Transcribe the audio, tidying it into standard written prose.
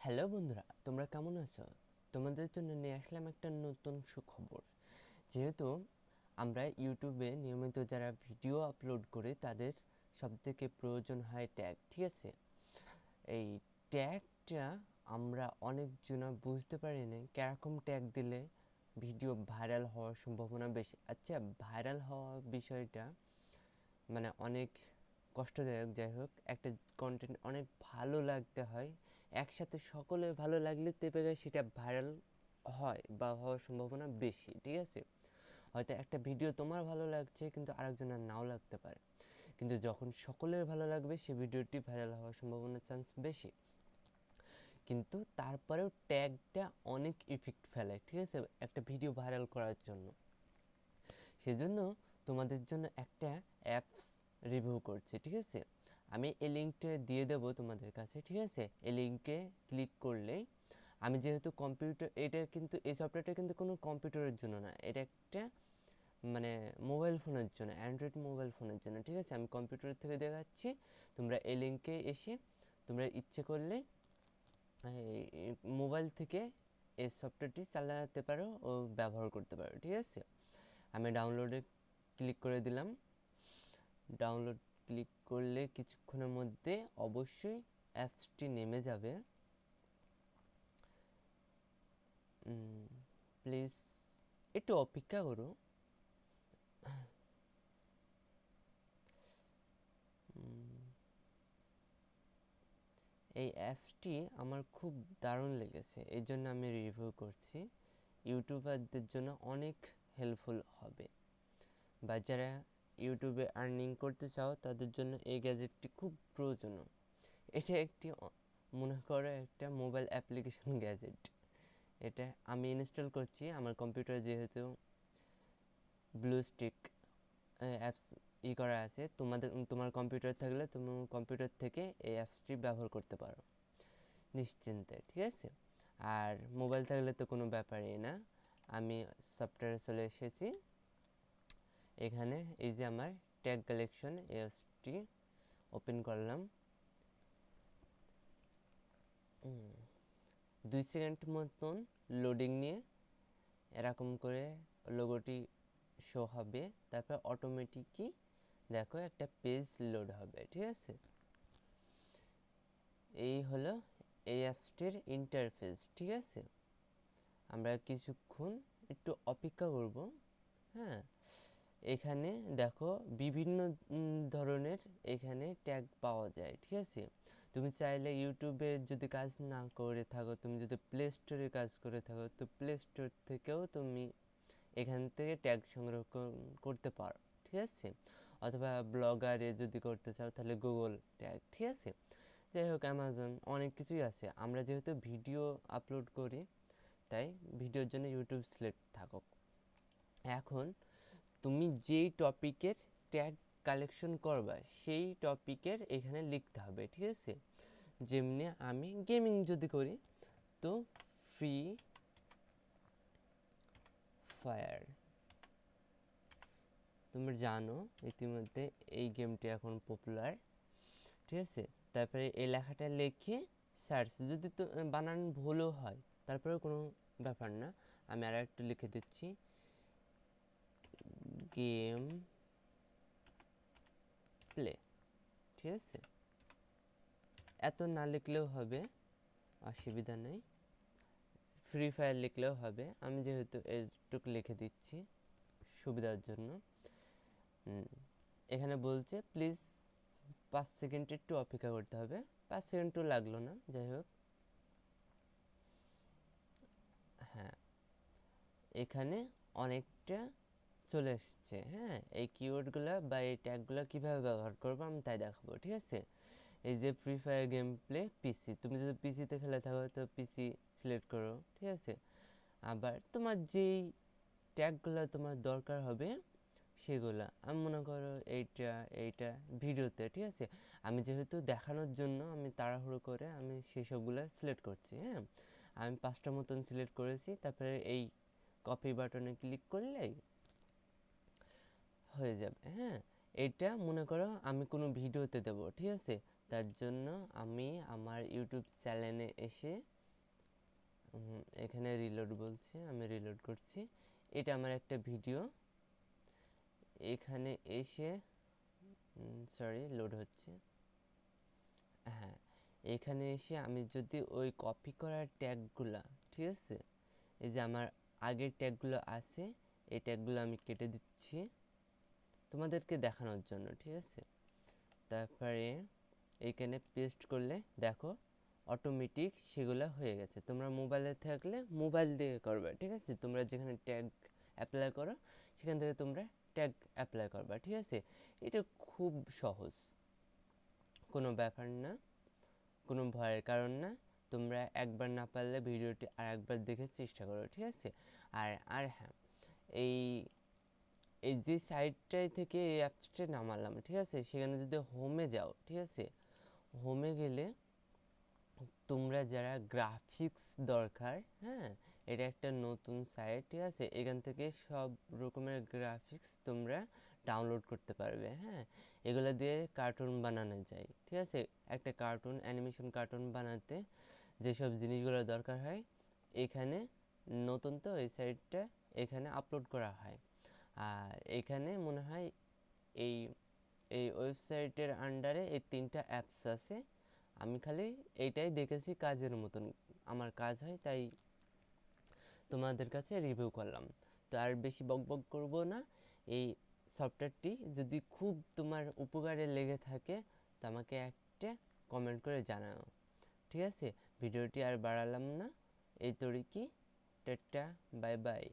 Hello বন্ধুরা, তোমরা কেমন আছো? তোমাদের জন্য নিয়ে আসলাম একটা নতুন সুখবর। যেহেতু আমরা ইউটিউবে নিয়মিত যারা ভিডিও আপলোড করি তাদের সবথেকে প্রয়োজন হয় ট্যাগ, ঠিক আছে? এই ট্যাগটা আমরা অনেকজনা বুঝতে পারি না কিরকম ট্যাগ দিলে ভিডিও ভাইরাল হওয়ার সম্ভাবনা বেশি। আচ্ছা, ভাইরাল হওয়া বিষয়টা মানে অনেক কষ্টদায়ক। যাই হোক, একটা কন্টেন্ট অনেক ভালো লাগতে হয়, একসাথে সকলের ভালো লাগলে তেপে গায়ে সেটা ভাইরাল হয় বা হওয়ার সম্ভাবনা বেশি, ঠিক আছে? হয়তো একটা ভিডিও তোমার ভালো লাগছে কিন্তু আরেকজনের নাও লাগতে পারে, কিন্তু যখন সকলের ভালো লাগবে সে ভিডিওটি ভাইরাল হওয়ার সম্ভাবনার চান্স বেশি। কিন্তু তারপরেও ট্যাগটা অনেক ইফেক্ট ফেলে, ঠিক আছে, একটা ভিডিও ভাইরাল করার জন্য। সেজন্য তোমাদের জন্য একটা অ্যাপস রিভিউ করছি, ঠিক আছে? আমি এই লিঙ্কটা দিয়ে দেবো তোমাদের কাছে, ঠিক আছে? এই লিঙ্কে ক্লিক করলেই আমি যেহেতু কম্পিউটার, এটা কিন্তু এই সফটওয়্যারটা কিন্তু কোনো কম্পিউটারের জন্য না, এটা একটা মানে মোবাইল ফোনের জন্য, অ্যান্ড্রয়েড মোবাইল ফোনের জন্য, ঠিক আছে? আমি কম্পিউটার থেকে দেখাচ্ছি। তোমরা এই লিঙ্কে এসে তোমরা ইচ্ছে করলে মোবাইল থেকে এই সফটওয়্যারটি চালাতে পারো ও ব্যবহার করতে পারো, ঠিক আছে? আমি ডাউনলোডে ক্লিক করে দিলাম। ডাউনলোড ক্লিক করলে কিছুক্ষণের মধ্যে অবশ্যই অ্যাপসটি নেমে যাবে। প্লিজ একটু অপেক্ষা করো। এই অ্যাপসটি আমার খুব দারুণ লেগেছে, এই জন্য আমি রিভিউ করছি। ইউটিউবারদের জন্য অনেক হেল্পফুল হবে, বা যারা ইউটিউবে আর্নিং করতে চাও তাদের জন্য এই গ্যাজেটটি খুব প্রয়োজনীয়। এটা একটি মনে করো একটা মোবাইল অ্যাপ্লিকেশন গ্যাজেট। এটা আমি ইনস্টল করছি আমার কম্পিউটারে, যেহেতু ব্লু স্টিক অ্যাপস করা আছে। তোমার কম্পিউটার থাকলে তুমি কম্পিউটার থেকে এই অ্যাপসটি ব্যবহার করতে পারো নিশ্চিন্তে, ঠিক আছে? আর মোবাইল থাকলে তো কোনো ব্যাপারই না। আমি সফটওয়্যারে চলে এসেছি। এখানে এই যে আমার ট্যাগ কালেকশন অ্যাপসটি ওপেন করলাম। 2 সেকেন্ড মতন লোডিং নিয়ে এরকম করে লোগোটি শো হবে, তারপর অটোমেটিকই দেখো একটা পেজ লোড হবে, ঠিক আছে? এই হলো এই অ্যাপসটির ইন্টারফেস, ঠিক আছে? আমরা কিছুক্ষণ একটু অপেক্ষা করব। হ্যাঁ, এখানে দেখো বিভিন্ন ধরনের এখানে ট্যাগ পাওয়া যায়, ঠিক আছে? তুমি চাইলে ইউটিউবে যদি কাজ না করে থাকো, তুমি যদি প্লে স্টোরে কাজ করে থাকো, তো প্লে স্টোর থেকেও তুমি এখান থেকে ট্যাগ সংরক্ষণ করতে পারো, ঠিক আছে? অথবা ব্লগারে যদি করতে চাও তাহলে গুগল ট্যাগ, ঠিক আছে? যাই হোক, অ্যামাজন, অনেক কিছুই আছে। আমরা যেহেতু ভিডিও আপলোড করি তাই ভিডিওর জন্য ইউটিউব সিলেক্ট থাকুক। এখন তুমি যেই টপিকের ট্যাগ কালেকশন করবা সেই টপিকের এখানে লিখতে হবে, ঠিক আছে? যেমনি আমি গেমিং যদি করি তো ফ্রি ফায়ার, তুমি জানো ইতিমধ্যে এই গেমটি এখন পপুলার, ঠিক আছে? তারপরে এই লেখাটা লিখে সার্চ, যদি তো বানান ভুলও হয় তারপরেও কোনো ব্যাপার না, আমি আর একটু লিখে দিচ্ছি গেম প্লে, ঠিক আছে? এত না লিখলেও হবে, অসুবিধা নেই। ফ্রি ফায়ার লিখলেও হবে, আমি যেহেতু এইটুকু লিখে দিচ্ছি সুবিধার জন্য। এখানে বলছে প্লিজ 5 সেকেন্ড একটু অপেক্ষা করতে হবে। 5 সেকেন্ডও লাগলো না, যাই হোক। হ্যাঁ, এখানে অনেকটা চলে এসছে। হ্যাঁ, এই কিওয়ার্ডগুলো বা এই ট্যাগগুলো কীভাবে ব্যবহার করবো আমি তাই দেখাবো, ঠিক আছে? এই যে ফ্রি ফায়ার গেম প্লে পিসি, তুমি যদি পিসিতে খেলে থাকো তো পিসি সিলেক্ট করো, ঠিক আছে? আবার তোমার যেই ট্যাগগুলো তোমার দরকার হবে সেগুলো, আমি মনে করো এইটা এইটা ভিডিওতে, ঠিক আছে? আমি যেহেতু দেখানোর জন্য আমি তাড়াহুড়ো করে আমি সেসবগুলো সিলেক্ট করছি। হ্যাঁ, আমি 5টা মতন সিলেক্ট করেছি, তারপরে এই কপি বাটনে ক্লিক করলেই হয়ে যাবে। হ্যাঁ, এটা মনে করো আমি কোনো ভিডিওতে দেবো, ঠিক আছে? তার জন্য আমি আমার ইউটিউব চ্যানেলে এসে এখানে রিলোড বলছে, আমি রিলোড করছি। এটা আমার একটা ভিডিও। এখানে এসে সরি লোড হচ্ছে। হ্যাঁ, এখানে এসে আমি যদি ওই কপি করার ট্যাগগুলা, ঠিক আছে, এই যে আমার আগের ট্যাগগুলো আছে, এই ট্যাগগুলো আমি কেটে দিচ্ছি তোমাদেরকে দেখানোর জন্য, ঠিক আছে। তারপরে এইখানে পেস্ট করলে দেখো অটোমেটিক সেগুলো হয়ে গেছে। তোমরা মোবাইলে থাকলে মোবাইল দিয়ে করবে, ঠিক আছে। তোমরা যেখানে ট্যাগ অ্যাপ্লাই করো সেখান থেকে তোমরা ট্যাগ অ্যাপ্লাই করবা, ঠিক আছে। এটা খুব সহজ, কোনো ব্যাপার না, কোনো ভয়ের কারণ না। তোমরা একবার না পারলে ভিডিওটি আর একবার দেখে চেষ্টা করো, ঠিক আছে। আর আর হ্যাঁ, এই এই যে সাইটটাই থেকে এই অ্যাপসটা নামালাম, ঠিক আছে, সেখানে যদি হোমে যাও, ঠিক আছে, হোমে গেলে তোমরা যারা গ্রাফিক্স দরকার, হ্যাঁ, এটা একটা নতুন সাইট, ঠিক আছে। এখান থেকে সব রকমের গ্রাফিক্স তোমরা ডাউনলোড করতে পারবে। হ্যাঁ, এগুলো দিয়ে কার্টুন বানানো যায়, ঠিক আছে। একটা কার্টুন, অ্যানিমেশন কার্টুন বানাতে যেসব জিনিসগুলো দরকার হয় এখানে, নতুন তো এই সাইটটা, এখানে আপলোড করা হয়। আর এখানে মনে হয় এই এই ওয়েবসাইটের আন্ডারে এই 3টা অ্যাপস আছে। আমি খালি এইটাই দেখেছি কাজের মতন আমার কাজ হয়, তাই তোমাদের কাছে রিভিউ করলাম। তো আর বেশি বকবক করব না। এই সফটওয়্যারটি যদি খুব তোমার উপকারে লেগে থাকে তো আমাকে একটা কমেন্ট করে জানাও, ঠিক আছে। ভিডিওটি আর বাড়ালাম না, এই তরিকি, টাটা, বাই বাই।